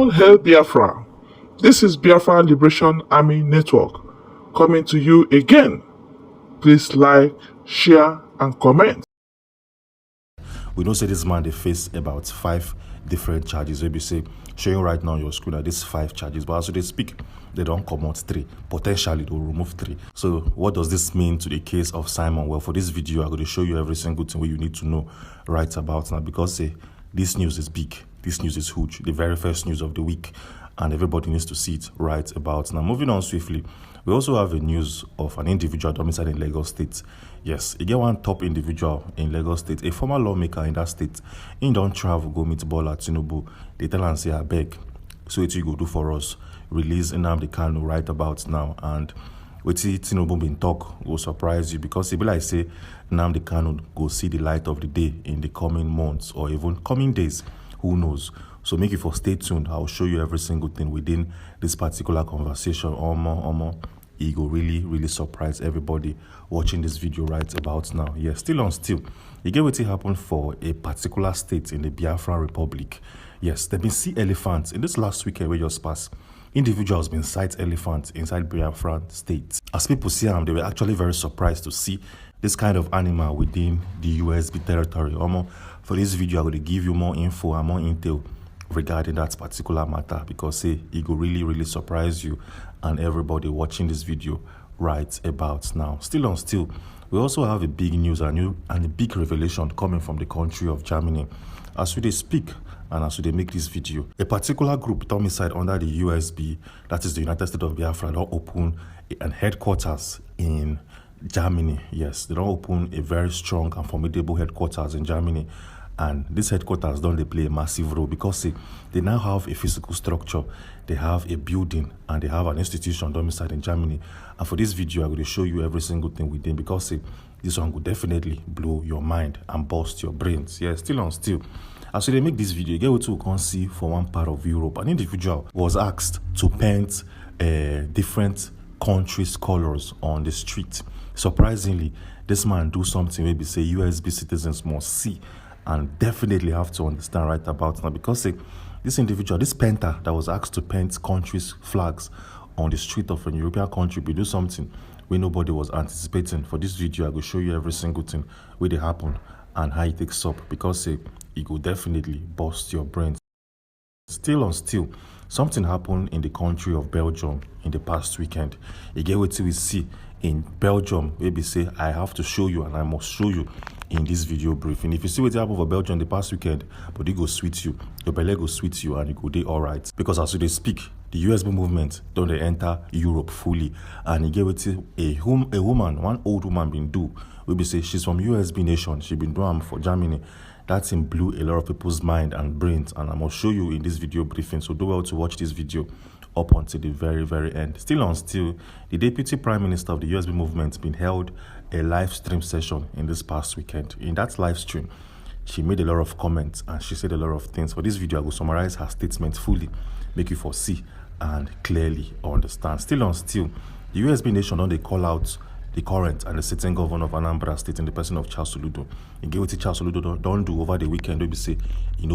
All hail Biafra. This is Biafra Liberation Army Network coming to you again. Please like, share, and comment. We know say this man they face about 5 different charges. They be say showing right now on your screen that these 5 charges, but as they speak, they don't come out 3. Potentially they'll remove 3. So what does this mean to the case of Simon? Well, for this video, I'm going to show you every single thing you need to know right about now, because this news is big. This news is huge. The very first news of the week, and everybody needs to see it right about now. Moving on swiftly, we also have a news of an individual domiciled in Lagos State. Yes, you get one top individual in Lagos State, a former lawmaker in that state. He don't travel, go meet Bola Tinubu. They tell and say, I beg, so what you go do for us? Release Nnamdi Kanu right about now. And what Tinubu been talk will surprise you, because it be like say Nnamdi Kanu go see the light of the day in the coming months or even coming days. Who knows? So make it for stay tuned. I'll show you every single thing within this particular conversation. It will really surprise everybody watching this video right about now. Yes, still on still. You get what happened for a particular state in the Biafran Republic. Yes, they've been see elephants in this last weekend where just passed. Individuals been sight elephants inside Biafran state. As people see them, they were actually very surprised to see this kind of animal within the USB territory. For this video, I'm going to give you more info and more intel regarding that particular matter, because it will really surprise you and everybody watching this video right about now. Still on still, we also have a big news and a big revelation coming from the country of Germany. As we speak and as we make this video, a particular group domiciled under the USB, that is the United States of Biafra, don't open an headquarters in Germany. Yes, they don't open a very strong and formidable headquarters in Germany. And this headquarters don't they play a massive role, because they now have a physical structure, they have a building, and they have an institution domiciled in Germany. And for this video, I'm going to show you every single thing within, because this one will definitely blow your mind and bust your brains. Yeah, still on still. As they make this video, you get what you can see for one part of Europe. An individual was asked to paint different countries' colors on the street. Surprisingly, this man do something maybe say USB citizens must see and definitely have to understand right about now, because this individual, this painter that was asked to paint countries' flags on the street of a European country, we do something where nobody was anticipating. For this video, I will show you every single thing where they happen and how it takes up, because it will definitely bust your brains. Still on still, something happened in the country of Belgium in the past weekend. You get what we see in Belgium, maybe say I have to show you and I must show you in this video briefing. If you see what happened for Belgium the past weekend, but it go sweet you, your belly go sweet you, and it go day all right. Because as they speak, the USB movement don't they enter Europe fully, and you get what a woman, one old woman been do. We be say she's from USB nation. She been doing for Germany. That thing blew a lot of people's mind and brains, and I must show you in this video briefing. So do well to watch this video up until the very end. Still on still, the Deputy Prime Minister of the USB movement been held a live stream session in this past weekend. In that live stream, she made a lot of comments and she said a lot of things. For this video, I will summarize her statement fully, make you foresee and clearly understand. Still on still, the USB nation don't they call out the current and the sitting governor of Anambra State in the person of Charles Soludo. You get what Charles Soludo don't do over the weekend. They be say,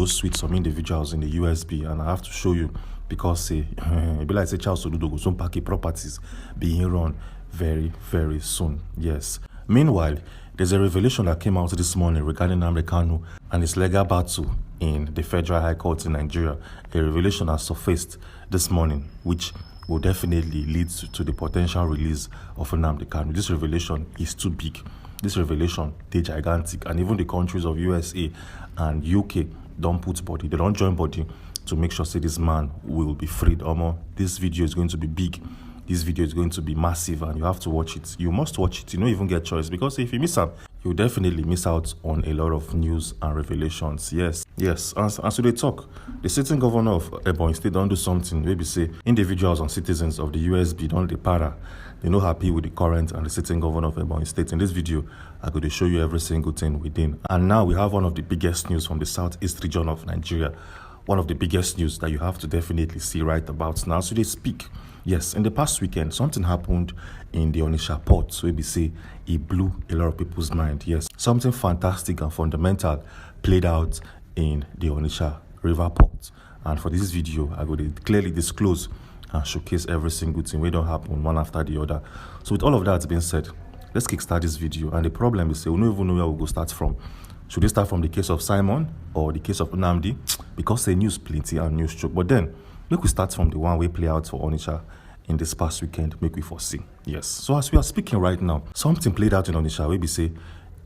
sweet some individuals in the USB, and I have to show you, because it be like say Charles Soludo go some pack properties being run very soon. Yes. Meanwhile, there's a revelation that came out this morning regarding Nnamdi Kanu and his legal battle in the Federal High Court in Nigeria. A revelation has surfaced this morning, which will definitely lead to the potential release of Nnamdi Kanu. This revelation is too big. This revelation is gigantic, and even the countries of USA and UK don't put body. They don't join body to make sure say this man will be freed. This video is going to be big. This video is going to be massive, and you have to watch it. You must watch it. You don't even get choice, because if you miss out, you'll definitely miss out on a lot of news and revelations. Yes. As they talk, the sitting governor of Ebonyi State don't do something. Maybe say individuals and citizens of the USB don't they para. They're not happy with the current and the sitting governor of Ebonyi State. In this video, I'm going to show you every single thing within. And now we have one of the biggest news from the southeast region of Nigeria. One of the biggest news that you have to definitely see right about now. So they speak. Yes, in the past weekend, something happened in the Onitsha port. So we say it blew a lot of people's mind. Yes, something fantastic and fundamental played out in the Onitsha River Port. And for this video, I go to clearly disclose and showcase every single thing wey don happen one after the other. So with all of that being said, let's kickstart this video. And the problem is, we don't even know where we go start from. Should we start from the case of Simon or the case of Nnamdi? Because the news plenty and news choke. But then, make we start from the one we play out for Onitsha in this past weekend, make we foresee. Yes. So as we are speaking right now, something played out in Onitsha where we say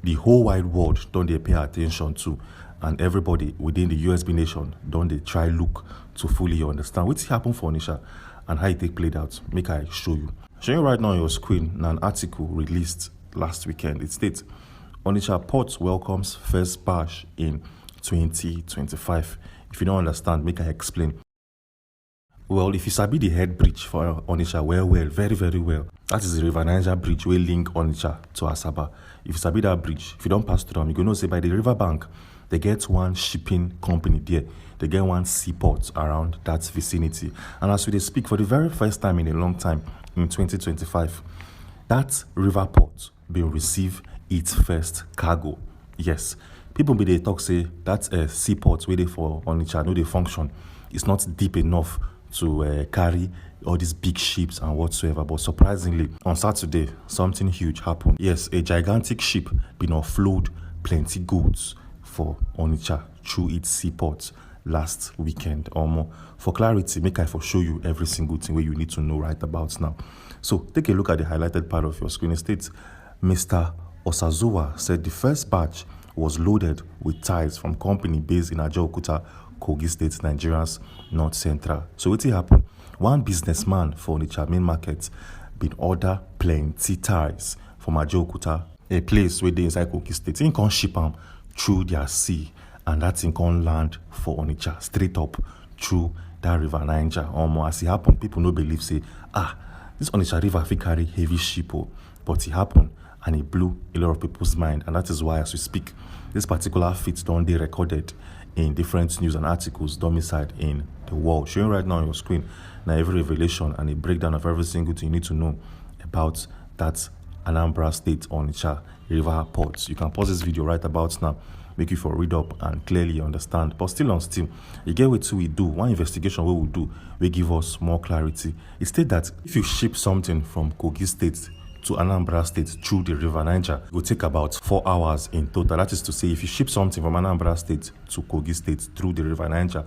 the whole wide world don't they pay attention to, and everybody within the USB nation don't they try look to fully understand what's happened for Onitsha and how it take played out. Make I show you. Showing you right now on your screen an article released last weekend. It states Onitsha Port welcomes first barge in 2025. If you don't understand, make I explain. Well, if you sabi the head bridge for Onitsha well, very, very well, that is the River Niger bridge will link Onitsha to Asaba. If you sabi that bridge, if you don't pass through them, you go know say by the river bank, they get one shipping company there. They get one seaport around that vicinity. And as we speak, for the very first time in a long time, in 2025, that river port will receive its first cargo. Yes, people be they talk say that seaport where they for Onitsha no they function. It's not deep enough to carry all these big ships and whatsoever. But surprisingly, on Saturday, something huge happened. Yes, a gigantic ship been offload plenty goods for Onitsha through its seaport last weekend or more. For clarity, make I for show you every single thing where you need to know right about now. So take a look at the highlighted part of your screen. It states Mr. Osazuwa said the first batch was loaded with ties from company based in Ajaokuta, Kogi State, Nigeria's North Central. So what happened? One businessman for Onitsha main market been order plenty ties from Ajaokuta, a place where they inside Kogi State. He can ship them through their sea, and that thing can land for Onitsha straight up through that river Niger. As it happened, people no believe say, this Onitsha river fit carry heavy ship, but it happened and it blew a lot of people's mind, and that is why as we speak, this particular feat don't they recorded in different news and articles domiciled in the world. Showing right now on your screen now every revelation and a breakdown of every single thing you need to know about that Anambra State Onitsha river port. You can pause this video right about now, make you for read up and clearly understand. But still on still, you get what we do. One investigation we will do will give us more clarity. It states that if you ship something from Kogi State to Anambra State through the River Niger, it will take about 4 hours in total. That is to say, if you ship something from Anambra State to Kogi State through the River Niger,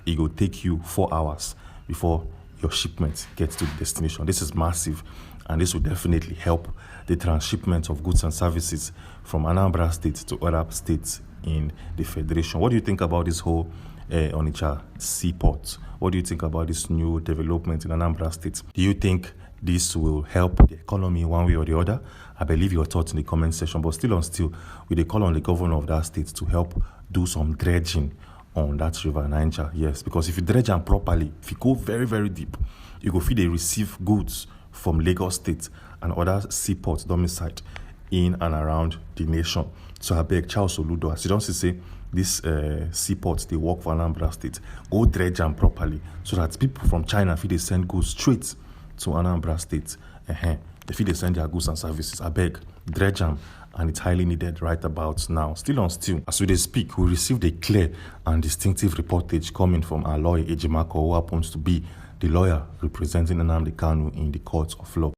it will take you 4 hours before your shipment gets to the destination. This is massive, and this will definitely help the transshipment of goods and services from Anambra State to other states in the Federation. What do you think about this whole Onitsha seaport? What do you think about this new development in Anambra State? Do you think this will help the economy one way or the other? I believe your thoughts in the comment section. But still on still, we call on the governor of that state to help do some dredging on that river Niger. Yes, because if you dredge them properly, if you go very, very deep, you go feel they receive goods from Lagos State and other seaports domiciled in and around the nation. So I beg Charles Oludo, as you don't say this seaports they work for Anambra State, go dredge them properly so that people from China feel they send goods straight to Anambra State. They feel they send their goods and services. I beg, dredge them, and it's highly needed right about now. Still on still, as we speak, we received a clear and distinctive reportage coming from our lawyer Ejimako, who happens to be the lawyer representing Nnamdi Kanu in the court of law.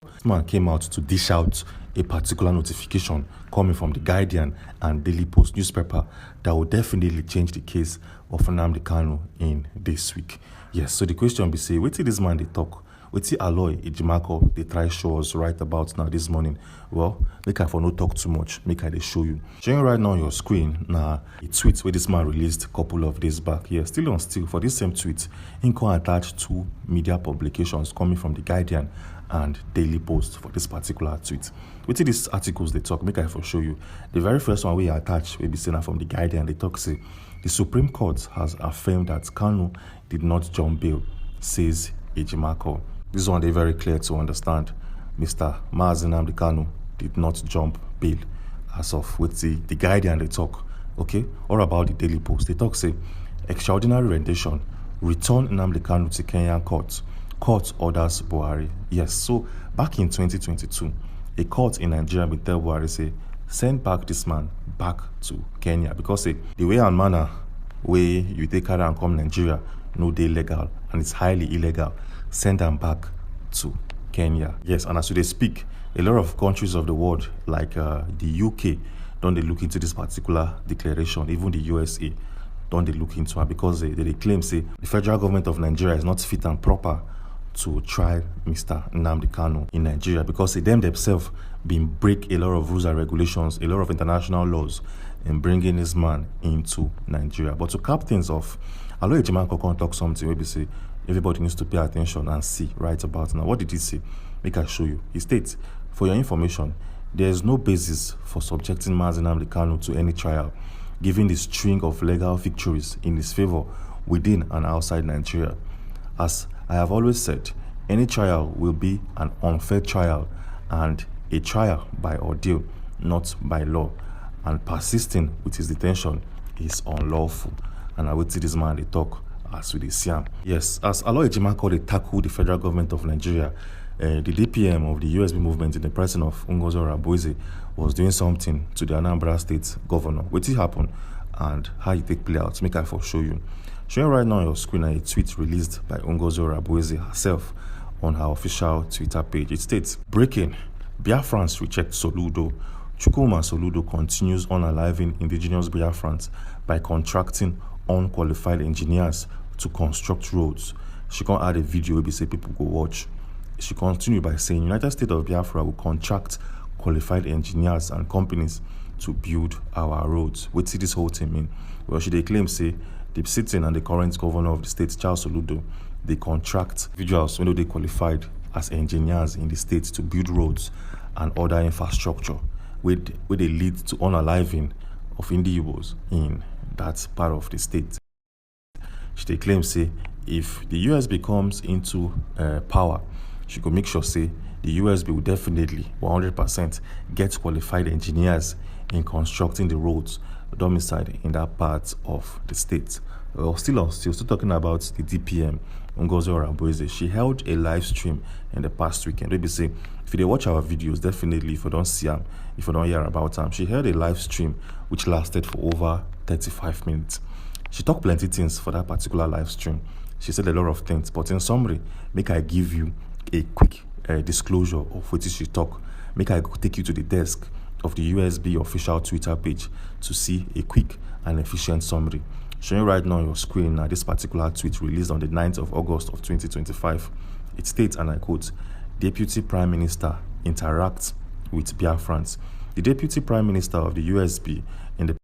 This man came out to dish out a particular notification coming from the Guardian and Daily Post newspaper that will definitely change the case of Nnamdi Kanu in this week. Yes, so the question be say, wait till this man they talk. Wait till Aloy Ejimako they try show us right about now this morning. Well, make I for no talk too much, make I they show you. Showing right now on your screen now a tweet where this man released a couple of days back. Yeah, still on still for this same tweet, he can attach 2 media publications coming from the Guardian and Daily Post for this particular tweet. With these articles they talk, make I for show you. The very first one we attach will be seen from the Guardian. They talk say the Supreme Court has affirmed that Kanu did not jump bail, says Ejimako. This one they very clear to understand. Mr. Nnamdi Kanu did not jump bail as of with the Guardian they talk. Okay, or about the Daily Post. They talk say extraordinary rendition, return Nnamdi Kanu to Kenyan court. Court orders Buhari. Yes, so back in 2022, a court in Nigeria will tell Buhari say, send back this man back to Kenya because the way and manner where you take carry and come Nigeria, no dey legal, and it's highly illegal. Send them back to Kenya. Yes, and as they speak, a lot of countries of the world, like the UK, don't they look into this particular declaration, even the USA don't they look into it, because they claim, say, the federal government of Nigeria is not fit and proper to try Mr. Nnamdi Kanu in Nigeria, because them themselves been break a lot of rules and regulations, a lot of international laws in bringing this man into Nigeria. But to cap things off, Aloy Ejimakor talk something where we say everybody needs to pay attention and see right about now. What did he say? Make I show you. He states, for your information, there is no basis for subjecting Mazi Nnamdi Kanu to any trial, given the string of legal victories in his favor within and outside Nigeria. As I have always said, any trial will be an unfair trial and a trial by ordeal, not by law. And persisting with his detention is unlawful. And I will see this man they talk as we see him. Yes, as Aloy Ejimakor they tackle the federal government of Nigeria, the DPM of the USB movement in the person of Ngozi Orabueze was doing something to the Anambra State governor. What did happen and how it take play out? Make I for show you. Showing right now on your screen a tweet released by Ngozi Orabueze herself on her official Twitter page. It states, breaking, Biafrans reject Soludo. Chukwuma Soludo continues unaliving indigenous Biafrans by contracting unqualified engineers to construct roads. She can add a video where we say people go watch. She continued by saying United States of Biafra will contract qualified engineers and companies to build our roads. What see this whole thing mean? Well, she they claim say the sitting and the current governor of the state, Charles Soludo, they contract individuals when they qualified as engineers in the state to build roads and other infrastructure, where they lead to unaliving of individuals in that part of the state. She claims say if the USB comes into power, she could make sure say the USB will definitely 100% get qualified engineers in constructing the roads domiciled in that part of the state. Still talking about the DPM, Ngozi Orabueze. She held a live stream in the past weekend. Maybe say, if you watch our videos, definitely if you don't see them, if you don't hear about them, she held a live stream which lasted for over 35 minutes. She talked plenty things for that particular live stream. She said a lot of things, but in summary, make I give you a quick disclosure of what she talk. Make I take you to the desk of the USB official Twitter page to see a quick and efficient summary. Showing right now on your screen now this particular tweet released on the 9th of August of 2025. It states, and I quote, Deputy Prime Minister interacts with Biafrans. The Deputy Prime Minister of the USB in the